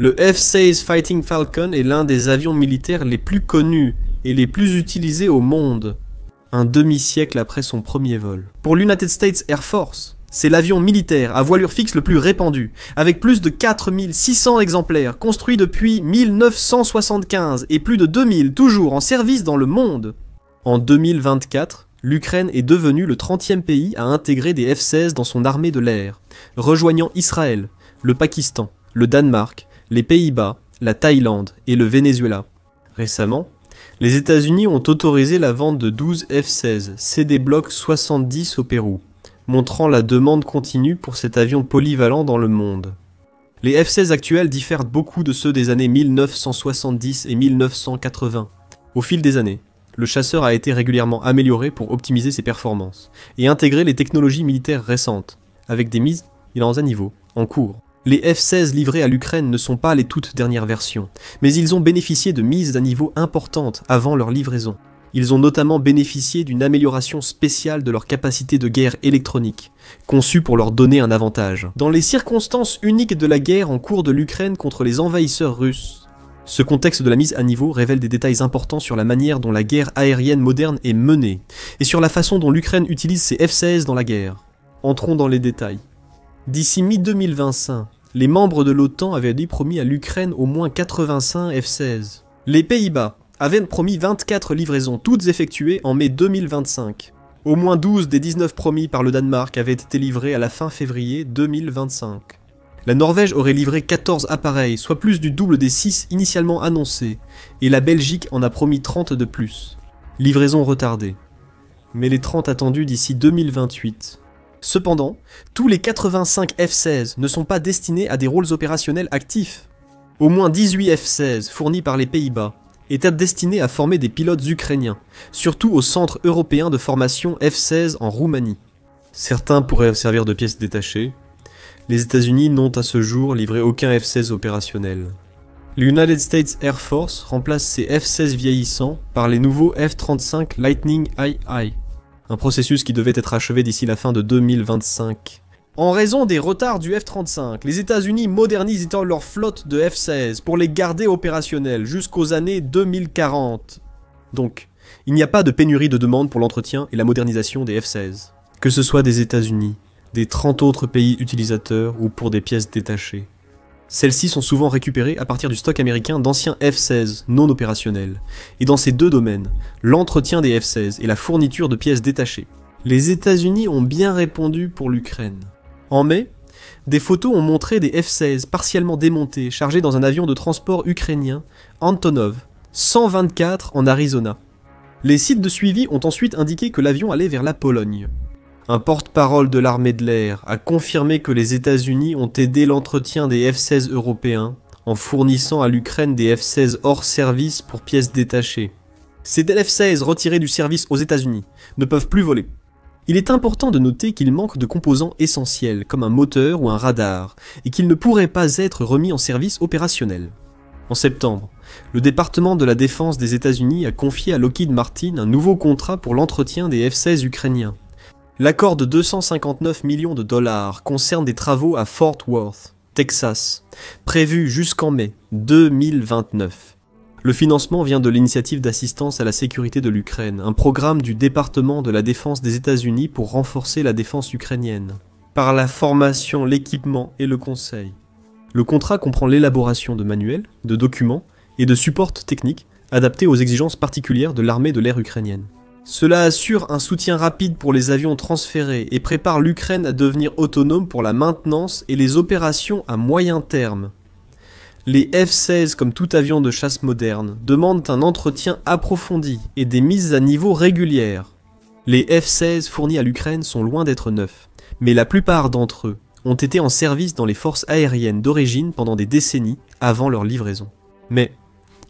Le F-16 Fighting Falcon est l'un des avions militaires les plus connus et les plus utilisés au monde, un demi-siècle après son premier vol. Pour l'United States Air Force, c'est l'avion militaire à voilure fixe le plus répandu, avec plus de 4600 exemplaires construits depuis 1975 et plus de 2000 toujours en service dans le monde. En 2024, l'Ukraine est devenue le 30e pays à intégrer des F-16 dans son armée de l'air, rejoignant Israël, le Pakistan, le Danemark, les Pays-Bas, la Thaïlande et le Venezuela. Récemment, les États-Unis ont autorisé la vente de 12 F-16 CD Block 70 au Pérou, montrant la demande continue pour cet avion polyvalent dans le monde. Les F-16 actuels diffèrent beaucoup de ceux des années 1970 et 1980. Au fil des années, le chasseur a été régulièrement amélioré pour optimiser ses performances et intégrer les technologies militaires récentes, avec des mises à niveau en cours. Les F-16 livrés à l'Ukraine ne sont pas les toutes dernières versions, mais ils ont bénéficié de mises à niveau importantes avant leur livraison. Ils ont notamment bénéficié d'une amélioration spéciale de leur capacité de guerre électronique, conçue pour leur donner un avantage. Dans les circonstances uniques de la guerre en cours de l'Ukraine contre les envahisseurs russes, ce contexte de la mise à niveau révèle des détails importants sur la manière dont la guerre aérienne moderne est menée, et sur la façon dont l'Ukraine utilise ses F-16 dans la guerre. Entrons dans les détails. D'ici mi-2025, les membres de l'OTAN avaient dit promis à l'Ukraine au moins 85 F-16. Les Pays-Bas avaient promis 24 livraisons, toutes effectuées en mai 2025. Au moins 12 des 19 promis par le Danemark avaient été livrés à la fin février 2025. La Norvège aurait livré 14 appareils, soit plus du double des 6 initialement annoncés, et la Belgique en a promis 30 de plus. Livraison retardée. Mais les 30 attendus d'ici 2028. Cependant, tous les 85 F-16 ne sont pas destinés à des rôles opérationnels actifs. Au moins 18 F-16 fournis par les Pays-Bas étaient destinés à former des pilotes ukrainiens, surtout au centre européen de formation F-16 en Roumanie. Certains pourraient servir de pièces détachées. Les États-Unis n'ont à ce jour livré aucun F-16 opérationnel. L'United States Air Force remplace ces F-16 vieillissants par les nouveaux F-35 Lightning II. Un processus qui devait être achevé d'ici la fin de 2025. En raison des retards du F-35, les États-Unis modernisent leur flotte de F-16 pour les garder opérationnels jusqu'aux années 2040. Donc, il n'y a pas de pénurie de demande pour l'entretien et la modernisation des F-16. Que ce soit des États-Unis, des 30 autres pays utilisateurs ou pour des pièces détachées. Celles-ci sont souvent récupérées à partir du stock américain d'anciens F-16 non opérationnels, et dans ces deux domaines, l'entretien des F-16 et la fourniture de pièces détachées. Les États-Unis ont bien répondu pour l'Ukraine. En mai, des photos ont montré des F-16 partiellement démontés chargés dans un avion de transport ukrainien, Antonov, 124 en Arizona. Les sites de suivi ont ensuite indiqué que l'avion allait vers la Pologne. Un porte-parole de l'armée de l'air a confirmé que les États-Unis ont aidé l'entretien des F-16 européens en fournissant à l'Ukraine des F-16 hors service pour pièces détachées. Ces F-16 retirés du service aux États-Unis ne peuvent plus voler. Il est important de noter qu'il manque de composants essentiels comme un moteur ou un radar et qu'ils ne pourraient pas être remis en service opérationnel. En septembre, le département de la défense des États-Unis a confié à Lockheed Martin un nouveau contrat pour l'entretien des F-16 ukrainiens. L'accord de 259 millions de dollars concerne des travaux à Fort Worth, Texas, prévus jusqu'en mai 2029. Le financement vient de l'initiative d'assistance à la sécurité de l'Ukraine, un programme du département de la défense des États-Unis pour renforcer la défense ukrainienne, par la formation, l'équipement et le conseil. Le contrat comprend l'élaboration de manuels, de documents et de supports techniques adaptés aux exigences particulières de l'armée de l'air ukrainienne. Cela assure un soutien rapide pour les avions transférés et prépare l'Ukraine à devenir autonome pour la maintenance et les opérations à moyen terme. Les F-16, comme tout avion de chasse moderne, demandent un entretien approfondi et des mises à niveau régulières. Les F-16 fournis à l'Ukraine sont loin d'être neufs, mais la plupart d'entre eux ont été en service dans les forces aériennes d'origine pendant des décennies avant leur livraison. Mais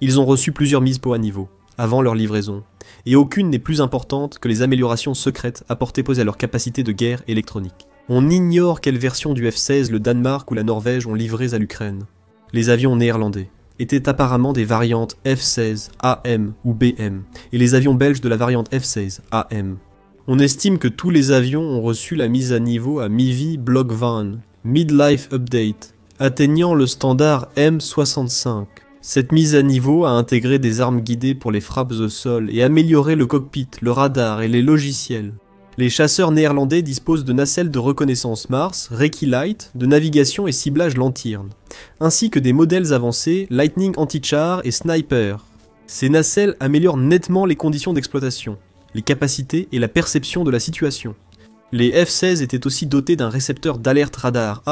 ils ont reçu plusieurs mises à niveau avant leur livraison, et aucune n'est plus importante que les améliorations secrètes apportées à leur capacité de guerre électronique. On ignore quelle version du F-16 le Danemark ou la Norvège ont livrées à l'Ukraine. Les avions néerlandais étaient apparemment des variantes F-16 AM ou BM, et les avions belges de la variante F-16 AM. On estime que tous les avions ont reçu la mise à niveau à MIVI Block Van, Midlife Update, atteignant le standard M65. Cette mise à niveau a intégré des armes guidées pour les frappes au sol et amélioré le cockpit, le radar et les logiciels. Les chasseurs néerlandais disposent de nacelles de reconnaissance Mars, Reiki Light, de navigation et ciblage lanterne, ainsi que des modèles avancés Lightning Anti-Char et Sniper. Ces nacelles améliorent nettement les conditions d'exploitation, les capacités et la perception de la situation. Les F-16 étaient aussi dotés d'un récepteur d'alerte radar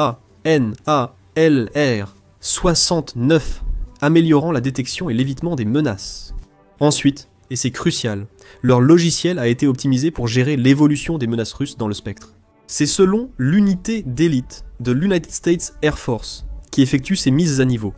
ANALR 69, améliorant la détection et l'évitement des menaces. Ensuite, et c'est crucial, leur logiciel a été optimisé pour gérer l'évolution des menaces russes dans le spectre. C'est selon l'unité d'élite de l'United States Air Force qui effectue ces mises à niveau.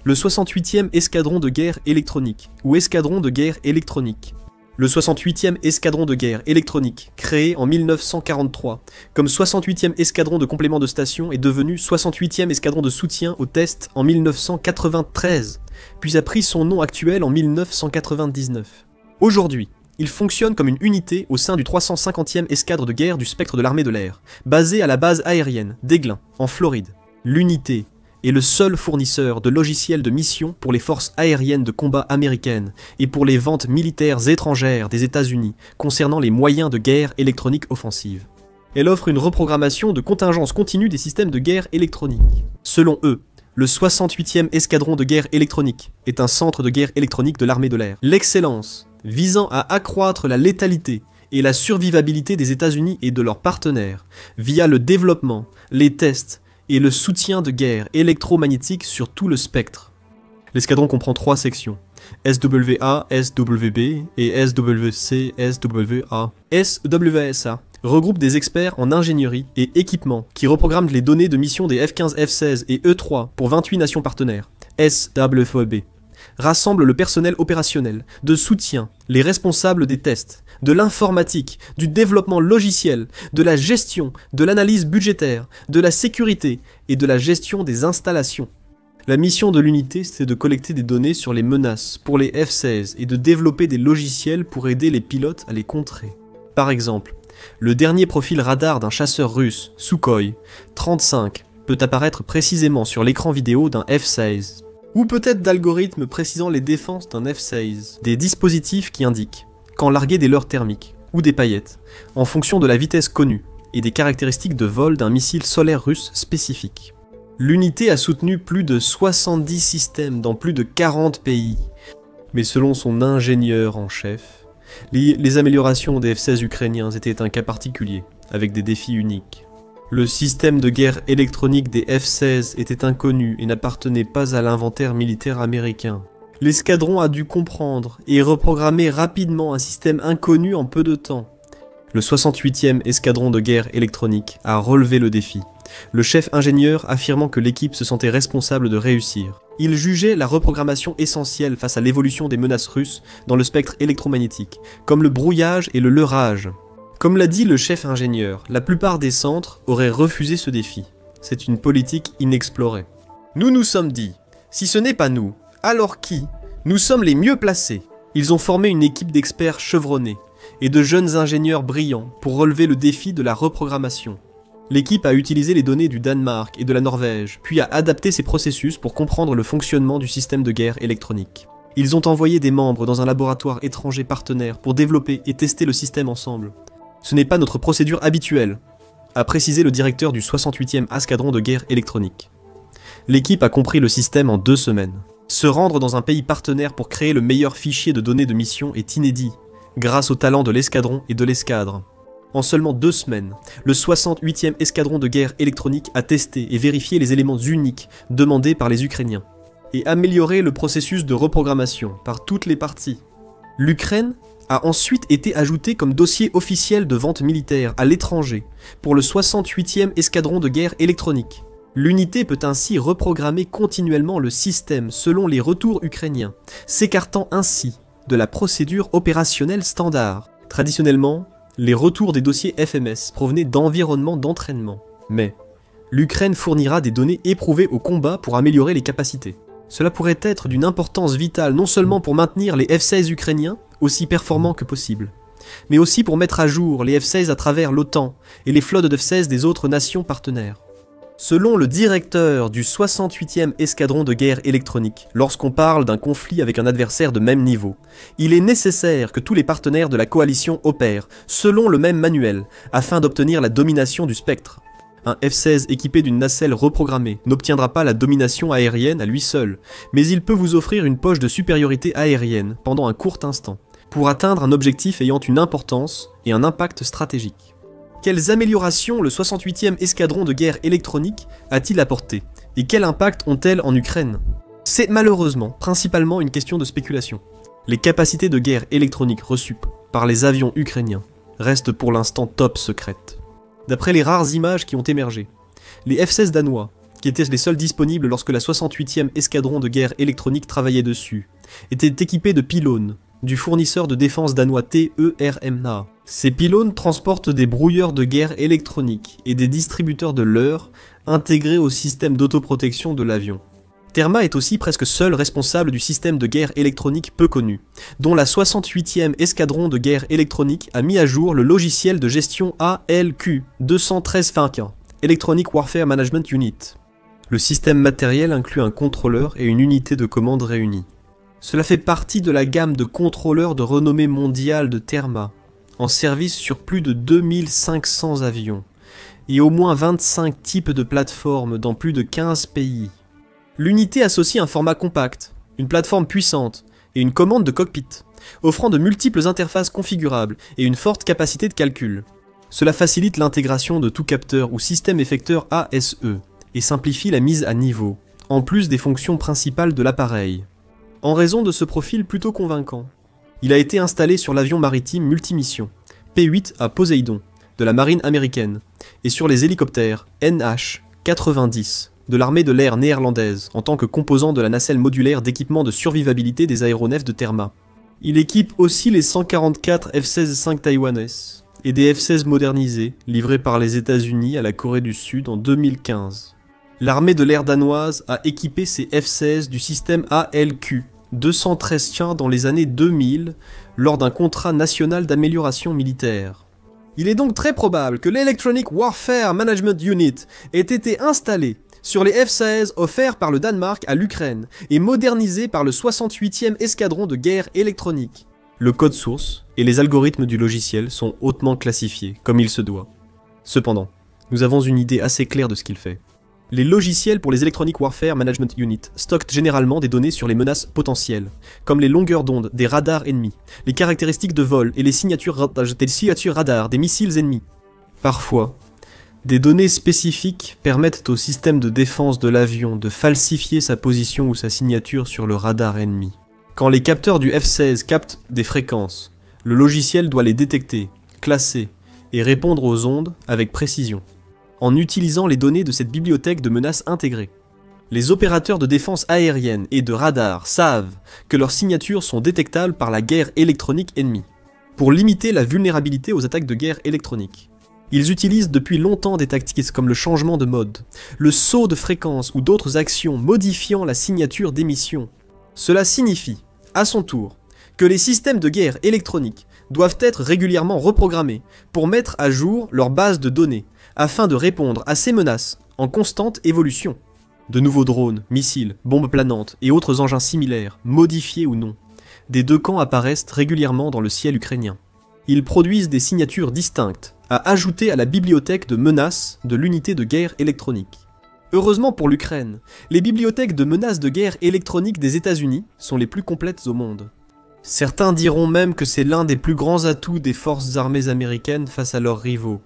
Le 68e escadron de guerre électronique, ou escadron de guerre électronique. Le 68e escadron de guerre électronique, créé en 1943, comme 68e escadron de complément de station, est devenu 68e escadron de soutien aux tests en 1993, puis a pris son nom actuel en 1999. Aujourd'hui, il fonctionne comme une unité au sein du 350e escadre de guerre du spectre de l'armée de l'air, basé à la base aérienne d'Eglin, en Floride. L'unité est le seul fournisseur de logiciels de mission pour les forces aériennes de combat américaines et pour les ventes militaires étrangères des États-Unis concernant les moyens de guerre électronique offensive. Elle offre une reprogrammation de contingence continue des systèmes de guerre électronique. Selon eux, le 68e escadron de guerre électronique est un centre de guerre électronique de l'armée de l'air. L'excellence, visant à accroître la létalité et la survivabilité des États-Unis et de leurs partenaires, via le développement, les tests et le soutien de guerre électromagnétique sur tout le spectre. L'escadron comprend 3 sections, SWA, SWB et SWC, SWA. SWSA regroupe des experts en ingénierie et équipement qui reprogramment les données de mission des F-15, F-16 et E-3 pour 28 nations partenaires. SWFB rassemble le personnel opérationnel, de soutien, les responsables des tests, de l'informatique, du développement logiciel, de la gestion, de l'analyse budgétaire, de la sécurité et de la gestion des installations. La mission de l'unité, c'est de collecter des données sur les menaces pour les F-16 et de développer des logiciels pour aider les pilotes à les contrer. Par exemple, le dernier profil radar d'un chasseur russe, Sukhoi 35, peut apparaître précisément sur l'écran vidéo d'un F-16. Ou peut-être d'algorithmes précisant les défenses d'un F-16. Des dispositifs qui indiquent quand larguer des leurres thermiques ou des paillettes, en fonction de la vitesse connue et des caractéristiques de vol d'un missile solaire russe spécifique. L'unité a soutenu plus de 70 systèmes dans plus de 40 pays. Mais selon son ingénieur en chef, les améliorations des F-16 ukrainiens étaient un cas particulier, avec des défis uniques. Le système de guerre électronique des F-16 était inconnu et n'appartenait pas à l'inventaire militaire américain. L'escadron a dû comprendre et reprogrammer rapidement un système inconnu en peu de temps. Le 68e escadron de guerre électronique a relevé le défi, le chef ingénieur affirmant que l'équipe se sentait responsable de réussir. Il jugeait la reprogrammation essentielle face à l'évolution des menaces russes dans le spectre électromagnétique, comme le brouillage et le leurrage. Comme l'a dit le chef ingénieur, la plupart des centres auraient refusé ce défi. C'est une politique inexplorée. Nous nous sommes dit, si ce n'est pas nous, alors qui? Nous sommes les mieux placés. Ils ont formé une équipe d'experts chevronnés et de jeunes ingénieurs brillants pour relever le défi de la reprogrammation. L'équipe a utilisé les données du Danemark et de la Norvège, puis a adapté ses processus pour comprendre le fonctionnement du système de guerre électronique. Ils ont envoyé des membres dans un laboratoire étranger partenaire pour développer et tester le système ensemble. Ce n'est pas notre procédure habituelle, a précisé le directeur du 68e escadron de guerre électronique. L'équipe a compris le système en 2 semaines. Se rendre dans un pays partenaire pour créer le meilleur fichier de données de mission est inédit, grâce au talent de l'escadron et de l'escadre. En seulement 2 semaines, le 68e escadron de guerre électronique a testé et vérifié les éléments uniques demandés par les Ukrainiens, et amélioré le processus de reprogrammation par toutes les parties. L'Ukraine a ensuite été ajoutée comme dossier officiel de vente militaire à l'étranger pour le 68e escadron de guerre électronique. L'unité peut ainsi reprogrammer continuellement le système selon les retours ukrainiens, s'écartant ainsi de la procédure opérationnelle standard. Traditionnellement, les retours des dossiers FMS provenaient d'environnements d'entraînement. Mais l'Ukraine fournira des données éprouvées au combat pour améliorer les capacités. Cela pourrait être d'une importance vitale non seulement pour maintenir les F-16 ukrainiens aussi performants que possible, mais aussi pour mettre à jour les F-16 à travers l'OTAN et les flottes de F-16 des autres nations partenaires. Selon le directeur du 68e escadron de guerre électronique, lorsqu'on parle d'un conflit avec un adversaire de même niveau, il est nécessaire que tous les partenaires de la coalition opèrent selon le même manuel, afin d'obtenir la domination du spectre. Un F-16 équipé d'une nacelle reprogrammée n'obtiendra pas la domination aérienne à lui seul, mais il peut vous offrir une poche de supériorité aérienne pendant un court instant, pour atteindre un objectif ayant une importance et un impact stratégique. Quelles améliorations le 68e escadron de guerre électronique a-t-il apporté, et quel impact ont-elles en Ukraine? C'est malheureusement principalement une question de spéculation. Les capacités de guerre électronique reçues par les avions ukrainiens restent pour l'instant top secrètes. D'après les rares images qui ont émergé, les F-16 danois, qui étaient les seuls disponibles lorsque la 68e escadron de guerre électronique travaillait dessus, étaient équipés de pylônes du fournisseur de défense danois TERMA. Ces pylônes transportent des brouilleurs de guerre électronique et des distributeurs de leurres intégrés au système d'autoprotection de l'avion. Terma est aussi presque seul responsable du système de guerre électronique peu connu, dont la 68e escadron de guerre électronique a mis à jour le logiciel de gestion ALQ 213-1, Electronic Warfare Management Unit. Le système matériel inclut un contrôleur et une unité de commande réunis. Cela fait partie de la gamme de contrôleurs de renommée mondiale de Terma, en service sur plus de 2500 avions, et au moins 25 types de plateformes dans plus de 15 pays. L'unité associe un format compact, une plateforme puissante et une commande de cockpit, offrant de multiples interfaces configurables et une forte capacité de calcul. Cela facilite l'intégration de tout capteur ou système effecteur ASE et simplifie la mise à niveau, en plus des fonctions principales de l'appareil. En raison de ce profil plutôt convaincant, il a été installé sur l'avion maritime multimission P-8 à Poséidon de la marine américaine et sur les hélicoptères NH-90 de l'armée de l'air néerlandaise en tant que composant de la nacelle modulaire d'équipement de survivabilité des aéronefs de Terma. Il équipe aussi les 144 F-16-5 taïwanais et des F-16 modernisés livrés par les États-Unis à la Corée du Sud en 2015. L'armée de l'air danoise a équipé ses F-16 du système ALQ 213 dans les années 2000 lors d'un contrat national d'amélioration militaire. Il est donc très probable que l'Electronic Warfare Management Unit ait été installé sur les F-16 offerts par le Danemark à l'Ukraine et modernisé par le 68e escadron de guerre électronique. Le code source et les algorithmes du logiciel sont hautement classifiés, comme il se doit. Cependant, nous avons une idée assez claire de ce qu'il fait. Les logiciels pour les Electronic Warfare Management Unit stockent généralement des données sur les menaces potentielles, comme les longueurs d'onde des radars ennemis, les caractéristiques de vol et les signatures radar des missiles ennemis. Parfois, des données spécifiques permettent au système de défense de l'avion de falsifier sa position ou sa signature sur le radar ennemi. Quand les capteurs du F-16 captent des fréquences, le logiciel doit les détecter, classer et répondre aux ondes avec précision, en utilisant les données de cette bibliothèque de menaces intégrées. Les opérateurs de défense aérienne et de radar savent que leurs signatures sont détectables par la guerre électronique ennemie, pour limiter la vulnérabilité aux attaques de guerre électronique. Ils utilisent depuis longtemps des tactiques comme le changement de mode, le saut de fréquence ou d'autres actions modifiant la signature d'émission. Cela signifie, à son tour, que les systèmes de guerre électronique doivent être régulièrement reprogrammés pour mettre à jour leur base de données, afin de répondre à ces menaces en constante évolution. De nouveaux drones, missiles, bombes planantes et autres engins similaires, modifiés ou non, des deux camps apparaissent régulièrement dans le ciel ukrainien. Ils produisent des signatures distinctes à ajouter à la bibliothèque de menaces de l'unité de guerre électronique. Heureusement pour l'Ukraine, les bibliothèques de menaces de guerre électronique des États-Unis sont les plus complètes au monde. Certains diront même que c'est l'un des plus grands atouts des forces armées américaines face à leurs rivaux.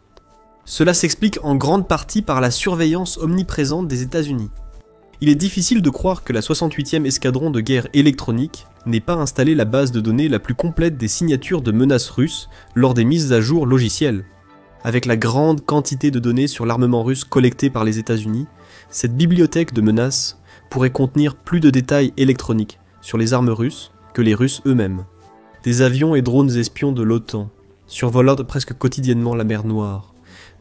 Cela s'explique en grande partie par la surveillance omniprésente des États-Unis. Il est difficile de croire que la 68e escadron de guerre électronique n'ait pas installé la base de données la plus complète des signatures de menaces russes lors des mises à jour logicielles. Avec la grande quantité de données sur l'armement russe collectées par les États-Unis, cette bibliothèque de menaces pourrait contenir plus de détails électroniques sur les armes russes que les Russes eux-mêmes. Des avions et drones espions de l'OTAN survolent presque quotidiennement la mer Noire,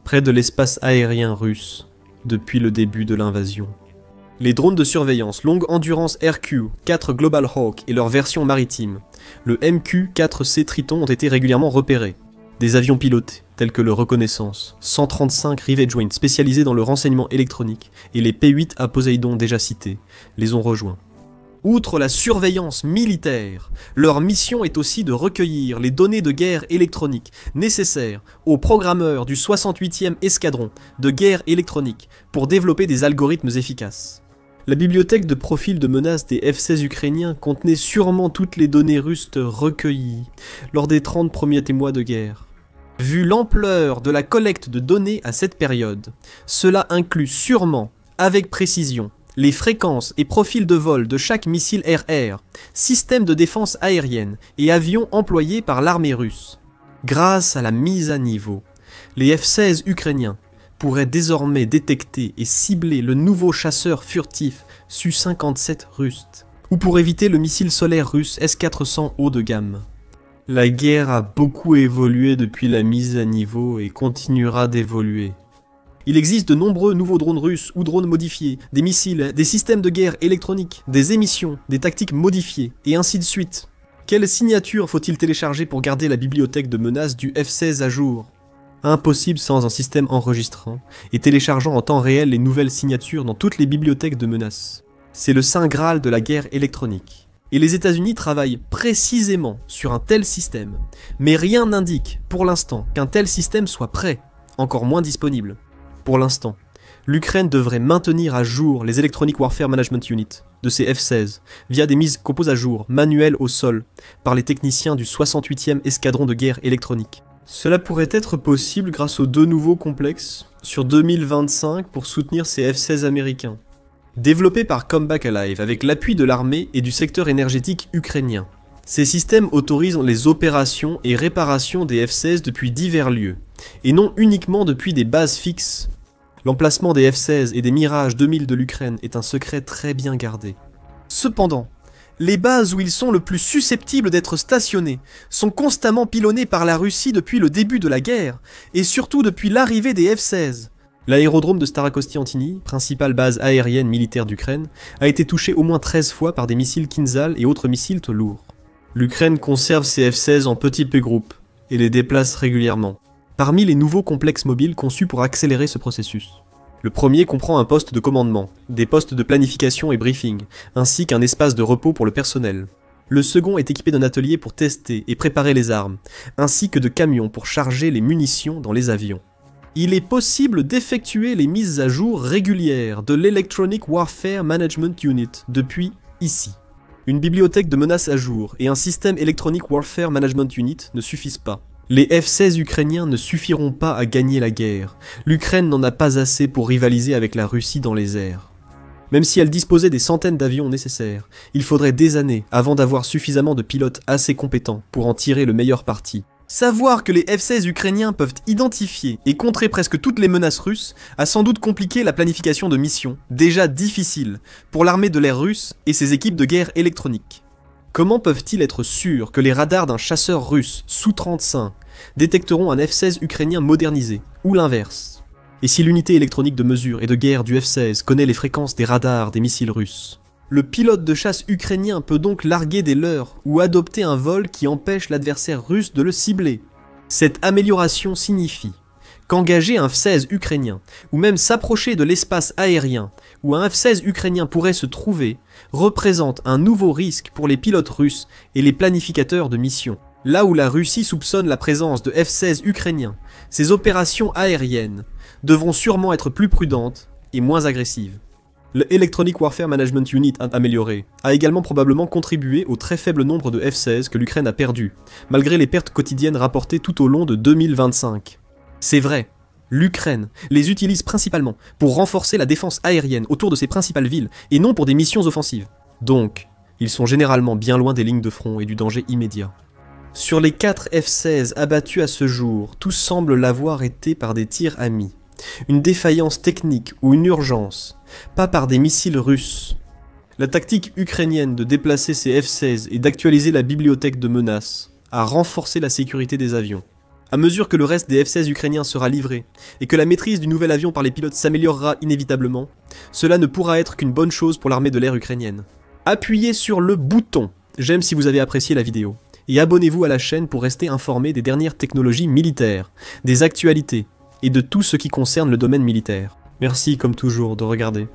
près de l'espace aérien russe, depuis le début de l'invasion. Les drones de surveillance longue endurance RQ-4 Global Hawk et leur version maritime, le MQ-4C Triton, ont été régulièrement repérés. Des avions pilotés, tels que le Reconnaissance, 135 Rivet Joint spécialisés dans le renseignement électronique, et les P-8A Poseidon déjà cités, les ont rejoints. Outre la surveillance militaire, leur mission est aussi de recueillir les données de guerre électronique nécessaires aux programmeurs du 68e escadron de guerre électronique pour développer des algorithmes efficaces. La bibliothèque de profil de menaces des F-16 ukrainiens contenait sûrement toutes les données russes recueillies lors des 30 premiers mois de guerre. Vu l'ampleur de la collecte de données à cette période, cela inclut sûrement, avec précision, les fréquences et profils de vol de chaque missile air-air, système de défense aérienne et avions employés par l'armée russe. Grâce à la mise à niveau, les F-16 ukrainiens pourraient désormais détecter et cibler le nouveau chasseur furtif Su-57 russe, ou pour éviter le missile solaire russe S-400 haut de gamme. La guerre a beaucoup évolué depuis la mise à niveau et continuera d'évoluer. Il existe de nombreux nouveaux drones russes ou drones modifiés, des missiles, des systèmes de guerre électroniques, des émissions, des tactiques modifiées, et ainsi de suite. Quelle signature faut-il télécharger pour garder la bibliothèque de menaces du F-16 à jour? Impossible sans un système enregistrant et téléchargeant en temps réel les nouvelles signatures dans toutes les bibliothèques de menaces. C'est le saint graal de la guerre électronique. Et les États-Unis travaillent précisément sur un tel système, mais rien n'indique, pour l'instant, qu'un tel système soit prêt, encore moins disponible. Pour l'instant, l'Ukraine devrait maintenir à jour les Electronic Warfare Management Unit de ses F-16 via des mises compos à jour manuelles au sol par les techniciens du 68e escadron de guerre électronique. Cela pourrait être possible grâce aux 2 nouveaux complexes sur 2025 pour soutenir ces F-16 américains. Développés par Comeback Alive avec l'appui de l'armée et du secteur énergétique ukrainien. Ces systèmes autorisent les opérations et réparations des F-16 depuis divers lieux, et non uniquement depuis des bases fixes. L'emplacement des F-16 et des Mirage 2000 de l'Ukraine est un secret très bien gardé. Cependant, les bases où ils sont le plus susceptibles d'être stationnés sont constamment pilonnées par la Russie depuis le début de la guerre, et surtout depuis l'arrivée des F-16. L'aérodrome de Starokosti-Antini, principale base aérienne militaire d'Ukraine, a été touché au moins 13 fois par des missiles Kinzhal et autres missiles lourds. L'Ukraine conserve ses F-16 en petits groupes et les déplace régulièrement. Parmi les nouveaux complexes mobiles conçus pour accélérer ce processus. Le premier comprend un poste de commandement, des postes de planification et briefing, ainsi qu'un espace de repos pour le personnel. Le second est équipé d'un atelier pour tester et préparer les armes, ainsi que de camions pour charger les munitions dans les avions. Il est possible d'effectuer les mises à jour régulières de l'Electronic Warfare Management Unit depuis ici. Une bibliothèque de menaces à jour et un système Electronic Warfare Management Unit ne suffisent pas. Les F-16 ukrainiens ne suffiront pas à gagner la guerre. L'Ukraine n'en a pas assez pour rivaliser avec la Russie dans les airs. Même si elle disposait des centaines d'avions nécessaires, il faudrait des années avant d'avoir suffisamment de pilotes assez compétents pour en tirer le meilleur parti. Savoir que les F-16 ukrainiens peuvent identifier et contrer presque toutes les menaces russes a sans doute compliqué la planification de missions, déjà difficiles, pour l'armée de l'air russe et ses équipes de guerre électronique. Comment peuvent-ils être sûrs que les radars d'un chasseur russe Su-35 détecteront un F-16 ukrainien modernisé, ou l'inverse? Et si l'unité électronique de mesure et de guerre du F-16 connaît les fréquences des radars des missiles russes? Le pilote de chasse ukrainien peut donc larguer des leurres ou adopter un vol qui empêche l'adversaire russe de le cibler. Cette amélioration signifie qu'engager un F-16 ukrainien, ou même s'approcher de l'espace aérien où un F-16 ukrainien pourrait se trouver, représente un nouveau risque pour les pilotes russes et les planificateurs de missions. Là où la Russie soupçonne la présence de F-16 ukrainiens, ces opérations aériennes devront sûrement être plus prudentes et moins agressives. Le Electronic Warfare Management Unit amélioré a également probablement contribué au très faible nombre de F-16 que l'Ukraine a perdu, malgré les pertes quotidiennes rapportées tout au long de 2025. C'est vrai, l'Ukraine les utilise principalement pour renforcer la défense aérienne autour de ses principales villes, et non pour des missions offensives. Donc, ils sont généralement bien loin des lignes de front et du danger immédiat. Sur les 4 F-16 abattus à ce jour, tous semblent l'avoir été par des tirs amis. Une défaillance technique ou une urgence, pas par des missiles russes. La tactique ukrainienne de déplacer ces F-16 et d'actualiser la bibliothèque de menaces a renforcé la sécurité des avions. À mesure que le reste des F-16 ukrainiens sera livré, et que la maîtrise du nouvel avion par les pilotes s'améliorera inévitablement, cela ne pourra être qu'une bonne chose pour l'armée de l'air ukrainienne. Appuyez sur le bouton j'aime si vous avez apprécié la vidéo, et abonnez-vous à la chaîne pour rester informé des dernières technologies militaires, des actualités et de tout ce qui concerne le domaine militaire. Merci comme toujours de regarder.